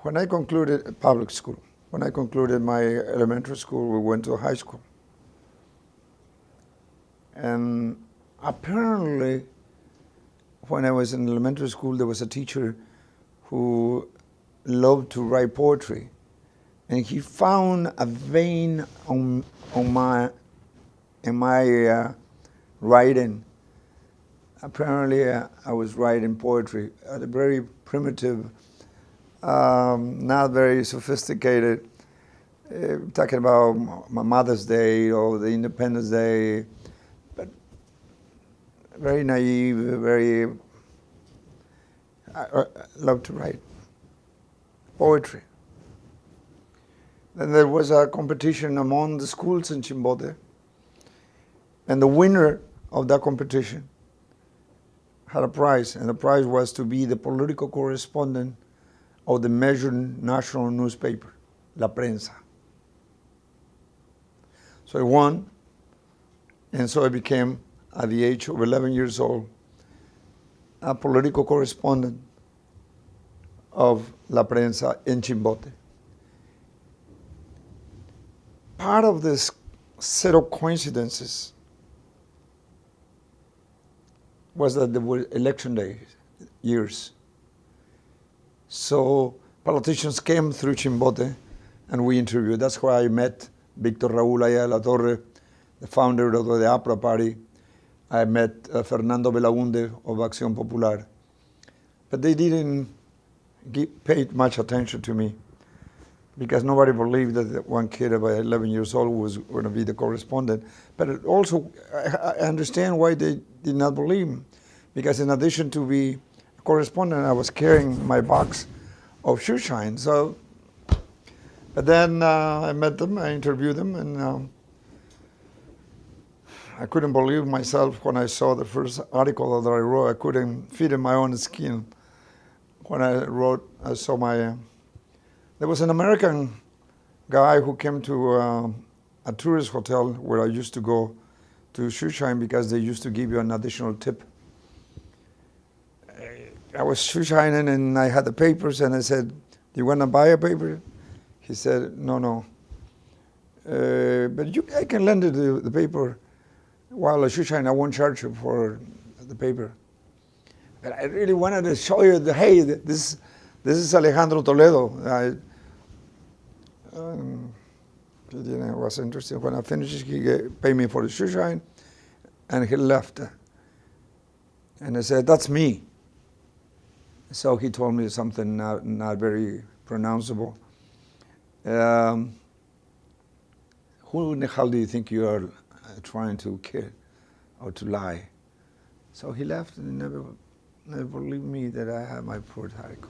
When I concluded public school, when I concluded my elementary school, we went to high school. And apparently, when I was in elementary school, there was a teacher who loved to write poetry. And he found a vein in my writing. Apparently, I was writing poetry at a very primitive, not very sophisticated, talking about my Mother's Day or the Independence Day, but very naive, very, I love to write poetry. Then there was a competition among the schools in Chimbote, and the winner of that competition had a prize, and the prize was to be the political correspondent of the major national newspaper, La Prensa. So I won, and so I became, at the age of 11 years old, a political correspondent of La Prensa in Chimbote. Part of this set of coincidences was that there were election day years. So politicians came through Chimbote and we interviewed. That's where I met Victor Raúl Ayala Torre, the founder of the APRA party. I met Fernando Belaunde of Acción Popular. But they didn't pay much attention to me because nobody believed that one kid about 11 years old was going to be the correspondent. But also, I understand why they did not believe me, because in addition to be a correspondent, I was carrying my box of shoe shine. So, but then I met them, I interviewed them, and I couldn't believe myself when I saw the first article that I wrote. I couldn't fit in my own skin. When I wrote, I saw my, there was an American guy who came to a tourist hotel where I used to go to shoe shine because they used to give you an additional tip. I was shoe shining and I had the papers and I said, "Do you want to buy a paper?" He said, no. But I can lend you the paper while I shoe shine. I won't charge you for the paper. But I really wanted to show you that, hey, this is Alejandro Toledo. He was interested. When I finished, he paid me for the shoe shine, and he left. And I said, "That's me." So he told me something not very pronounceable. Who in the hell do you think you are trying to kill or to lie? So he left and never believed me that I had my first article.